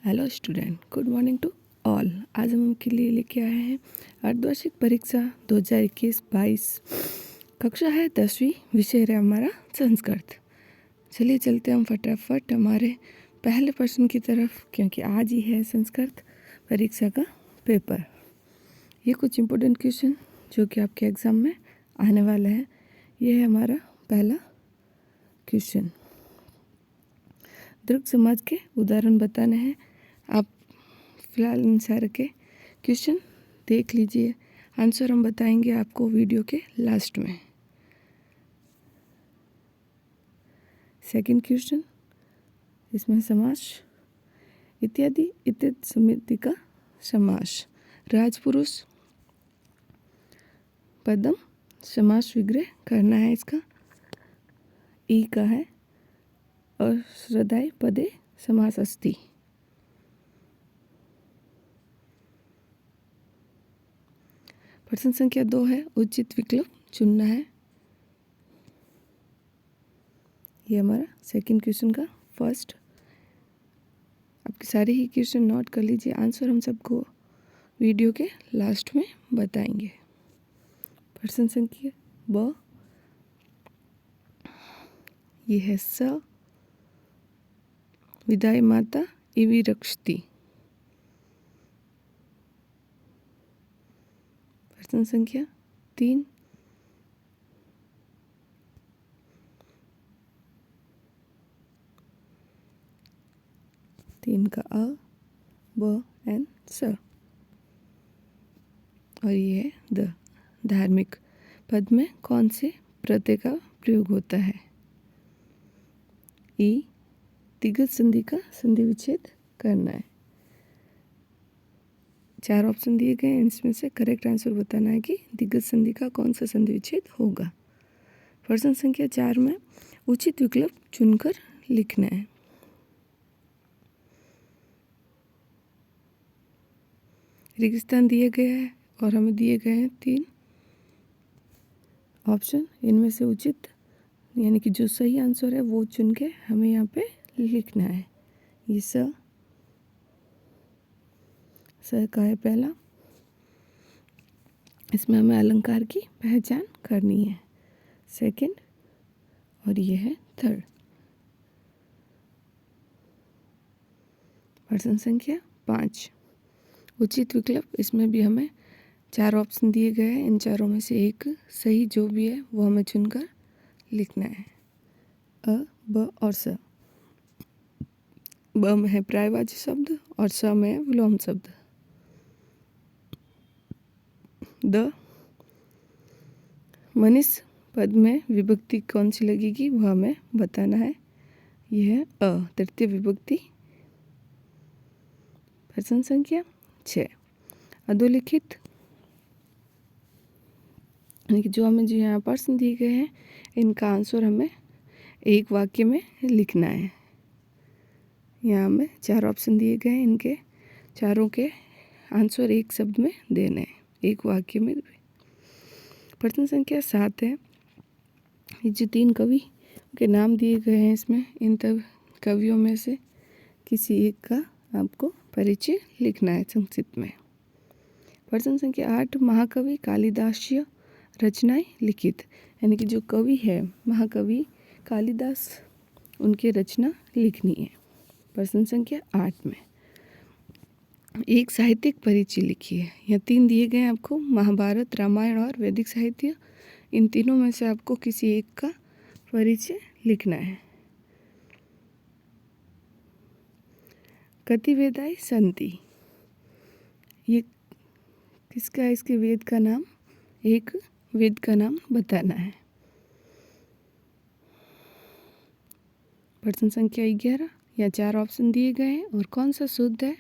Hello student, good morning to all. आज हम आपके लिए लेके आए हैं अर्धवार्षिक परीक्षा 2021-22। कक्षा है 10वीं, विषय है हमारा संस्कृत। चलिए चलते हम फटाफट हमारे पहले प्रश्न की तरफ, क्योंकि आज ही है संस्कृत परीक्षा का पेपर। ये कुछ इम्पोर्टेंट क्वेश्चन जो कि आपके एग्ज़ाम में आने वाला है। ये है हमारा पहला क्वेश्चन। दृक समाज के उदाहरण बताने हैं। आप फिलहाल इन सारे के क्वेश्चन देख लीजिए, आंसर हम बताएंगे आपको वीडियो के लास्ट में। सेकंड क्वेश्चन, इसमें समास इत्यादि इत्यादि समिति का समास। राजपुरुष पदम समास विग्रह करना है इसका, ई का है। और श्रद्धाय पदे समास अस्ति। प्रश्न संख्या 2 है, उचित विकल्प चुनना है। ये हमारा सेकंड क्वेश्चन का फर्स्ट। आपके सारे ही क्वेश्चन नोट कर लीजिए, आंसर हम सबको वीडियो के लास्ट में बताएंगे। प्रश्न संख्या ब, ये है स विदाई माता इवी रक्षति। प्रश्न संख्या 3, का अ, ब एंड स। और ये है द। धार्मिक पद में कौन से प्रत्यय का प्रयोग होता है? ई, दिग्गज संधि का संधि विच्छेद करना है। 4 ऑप्शन दिए गए हैं, इसमें से करेक्ट आंसर बताना है कि दिग्गज संधि का कौन सा संधि विच्छेद होगा। प्रश्न संख्या 4 में उचित विकल्प चुनकर लिखना है। रेगिस्तान दिए गए हैं और हमें दिए गए हैं 3 ऑप्शन। इनमें से उचित यानी कि जो सही आंसर है वो चुन के हमें यहाँ पे लिखना है। ये स का है पहला, इसमें हमें अलंकार की पहचान करनी है। सेकंड, और ये है थर्ड। प्रश्न संख्या 5, उचित विकल्प। इसमें भी हमें 4 ऑप्शन दिए गए हैं, इन चारों में से एक सही जो भी है वो हमें चुनकर लिखना है। अ, ब और स। ब में है पर्यायवाची शब्द और स में है विलोम शब्द। द, मनीष पद में विभक्ति कौन सी लगेगी वह हमें बताना है। यह है अ, तृतीय विभक्ति। प्रश्न संख्या 6, अधोलिखित यानी कि जो हमें जो यहाँ प्रश्न दिए गए हैं इनका आंसर हमें एक वाक्य में लिखना है। यहाँ हमें 4 ऑप्शन दिए गए हैं, इनके चारों के आंसर एक शब्द में देने हैं, एक वाक्य में। प्रश्न संख्या 7 है, ये जो 3 कवि के नाम दिए गए हैं इसमें, इन तब कवियों में से किसी एक का आपको परिचय लिखना है संक्षिप्त में। प्रश्न संख्या 8, महाकवि कालिदासीय रचनाएं लिखित, यानी कि जो कवि है महाकवि कालिदास, उनकी रचना लिखनी है। प्रश्न संख्या 8 में एक साहित्यिक परिचय लिखिए। यह 3 दिए गए हैं आपको, महाभारत, रामायण और वैदिक साहित्य। इन तीनों में से आपको किसी एक का परिचय लिखना है। कति वेदाई संति, ये किसका है? इसके वेद का नाम, एक वेद का नाम बताना है। प्रश्न संख्या 11, या 4 ऑप्शन दिए गए हैं और कौन सा शुद्ध है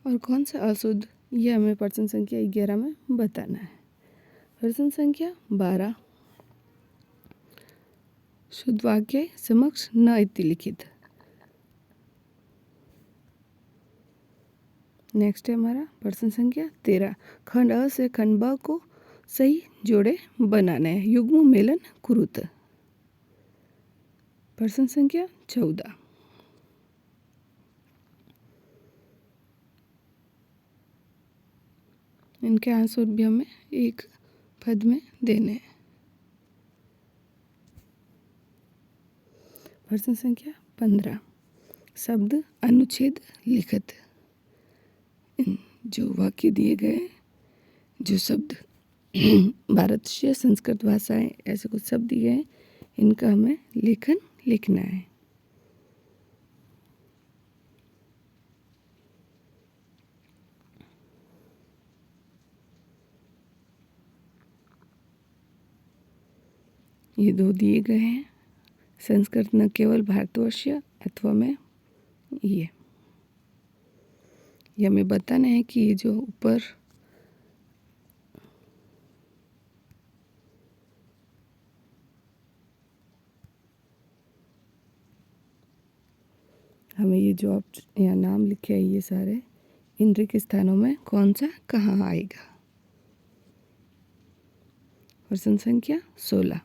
और कौन सा अशुद्ध, यह हमें प्रश्न संख्या 11 में बताना है। प्रश्न संख्या 12, शुद्ध वाक्य समक्ष न इति लिखित। नेक्स्ट है हमारा प्रश्न संख्या 13, खंड अ से खंड ब को सही जोड़े बनाने हैं। युग्म मेलन कुरुत। प्रश्न संख्या 14, इनके आंसर भी हमें एक पद में देने हैं। प्रश्न संख्या 15, शब्द अनुच्छेद लिखित। जो वाक्य दिए गए, जो शब्द भारतीय संस्कृत भाषाएं ऐसे कुछ शब्द दिए हैं, इनका हमें लेखन लिखना है। ये दो दिए गए हैं, संस्कृत न केवल भारतवर्ष अथवा में ये हमें बताना है कि ये जो ऊपर हमें ये जो यहाँ नाम लिखे हैं ये सारे, इन रिक्त स्थानों में कौन सा कहाँ आएगा। प्रश्न संख्या 16,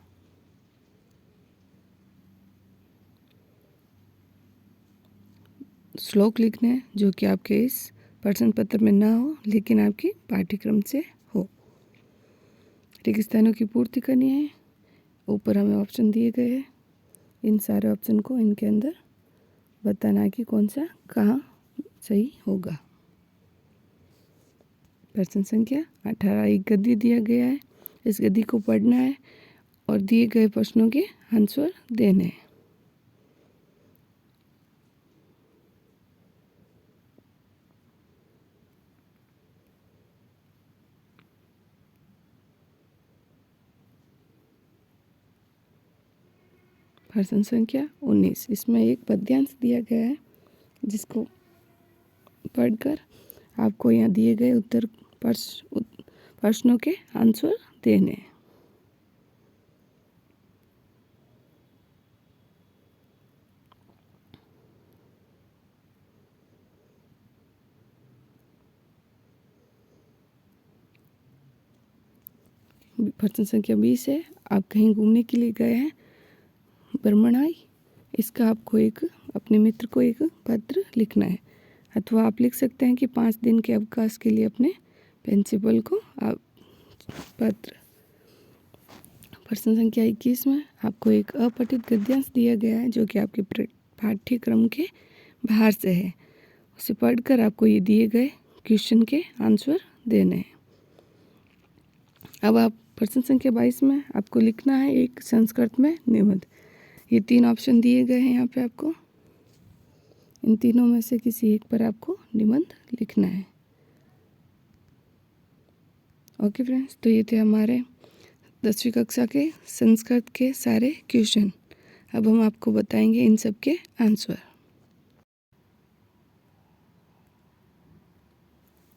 श्लोक लिखने हैं जो कि आपके इस प्रश्न पत्र में ना हो लेकिन आपकी पाठ्यक्रम से हो। रिक्त स्थानों की पूर्ति करनी है। ऊपर हमें ऑप्शन दिए गए हैं, इन सारे ऑप्शन को इनके अंदर बताना है कि कौन सा कहाँ सही होगा। प्रश्न संख्या 18, एक गद्य दिया गया है, इस गद्य को पढ़ना है और दिए गए प्रश्नों के आंसर देने हैं। प्रश्न संख्या 19, इसमें एक पद्यांश दिया गया है जिसको पढ़कर आपको यहाँ दिए गए उत्तर प्रश्नों के आंसर देने हैं। प्रश्न संख्या 20 है, आप कहीं घूमने के लिए गए हैं, भ्रमणाई। इसका आपको एक अपने मित्र को एक पत्र लिखना है, अथवा आप लिख सकते हैं कि 5 दिन के अवकाश के लिए अपने प्रिंसिपल को आप पत्र। प्रश्न संख्या 21 में आपको एक अपठित गद्यांश दिया गया है जो कि आपके पाठ्यक्रम के बाहर से है, उसे पढ़कर आपको ये दिए गए क्वेश्चन के आंसर देने हैं। अब आप प्रश्न संख्या 22 में आपको लिखना है एक संस्कृत में निबंध। ये 3 ऑप्शन दिए गए हैं यहाँ पे आपको, इन तीनों में से किसी एक पर आपको निबंध लिखना है। ओके फ्रेंड्स, तो ये थे हमारे 10वीं कक्षा के संस्कृत के सारे क्वेश्चन। अब हम आपको बताएंगे इन सब के आंसर।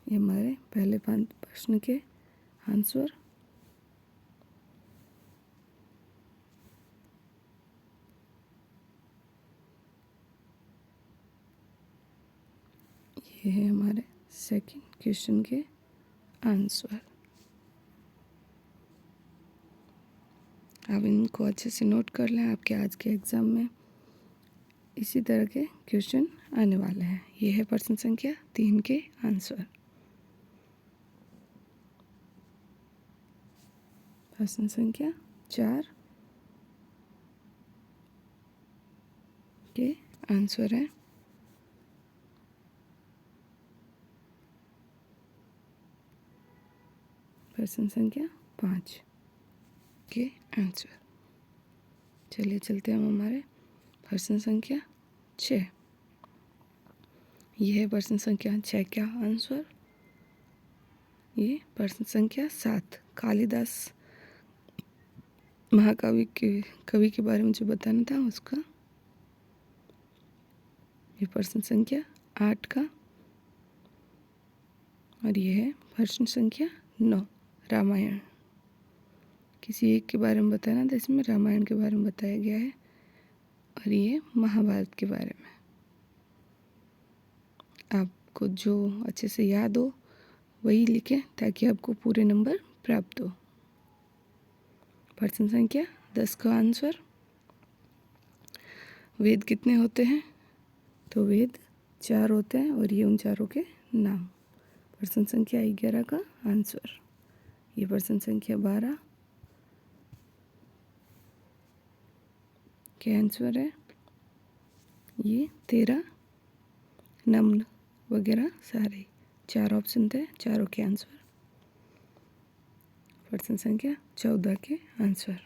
ये हमारे पहले 5 प्रश्न के आंसर। ये है हमारे सेकंड क्वेश्चन के आंसर। आप इनको अच्छे से नोट कर लें, आपके आज के एग्ज़ाम में इसी तरह के क्वेश्चन आने वाले हैं। ये है प्रश्न संख्या 3 के आंसर। प्रश्न संख्या 4 के आंसर है। प्रश्न संख्या 5 के आंसर। चलिए चलते हैं हम हमारे प्रश्न संख्या 6। यह है प्रश्न संख्या 6 का आंसर। ये प्रश्न संख्या 7, कालिदास महाकवि के कवि के बारे में जो बताना था उसका। ये प्रश्न संख्या 8 का। और ये है प्रश्न संख्या 9, रामायण। किसी एक के बारे में बताना था, इसमें रामायण के बारे में बताया गया है और ये महाभारत के बारे में। आपको जो अच्छे से याद हो वही लिखें ताकि आपको पूरे नंबर प्राप्त हो। प्रश्न संख्या 10 का आंसर। वेद कितने होते हैं? तो वेद 4 होते हैं और ये उन चारों के नाम। प्रश्न संख्या 11 का आंसर। ये प्रश्न संख्या 12 के आंसर है। ये 13 नम्न वगैरह सारे 4 ऑप्शन थे, चारों के आंसर। प्रश्न संख्या 14 के आंसर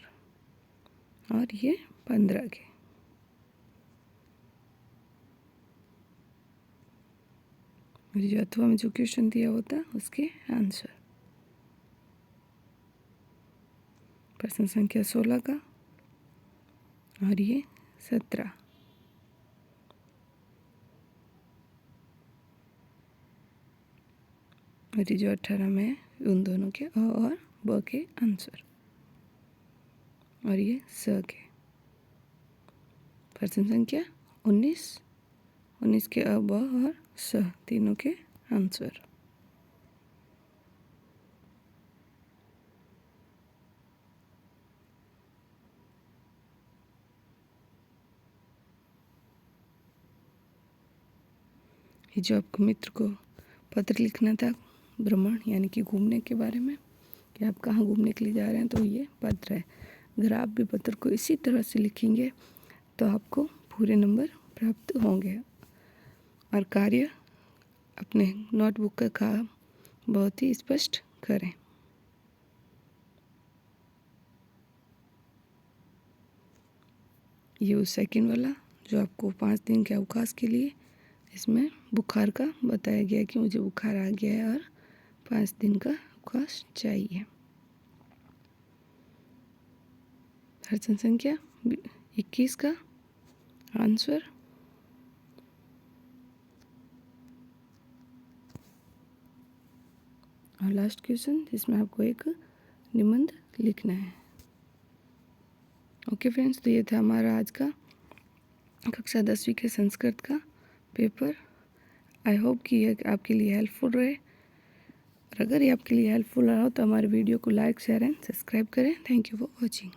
और ये 15 के। और जो अथवा में जो क्वेश्चन दिया होता है उसके आंसर। प्रश्न संख्या 16 का और ये 17। और ये जो 18 में है उन दोनों के अ और ब के आंसर। और ये स के। प्रश्न संख्या 19 के अ ब और स तीनों के आंसर। ये जो आपको मित्र को पत्र लिखना था भ्रमण यानी कि घूमने के बारे में कि आप कहाँ घूमने के लिए जा रहे हैं, तो ये पत्र है। अगर आप भी पत्र को इसी तरह से लिखेंगे तो आपको पूरे नंबर प्राप्त होंगे। और कार्य अपने नोटबुक का काम बहुत ही स्पष्ट करें। ये उस सेकंड वाला जो आपको 5 दिन के अवकाश के लिए, इसमें बुखार का बताया गया कि मुझे बुखार आ गया है और 5 दिन का अवकाश चाहिए। प्रश्न संख्या 21 का आंसर। और लास्ट क्वेश्चन जिसमें आपको एक निबंध लिखना है। ओके फ्रेंड्स, तो ये था हमारा आज का कक्षा 10वीं के संस्कृत का पेपर। आई होप कि ये आपके लिए हेल्पफुल रहे। और अगर ये आपके लिए हेल्पफुल रहा हो तो हमारे वीडियो को लाइक, शेयर एंड सब्सक्राइब करें। Thank you for watching.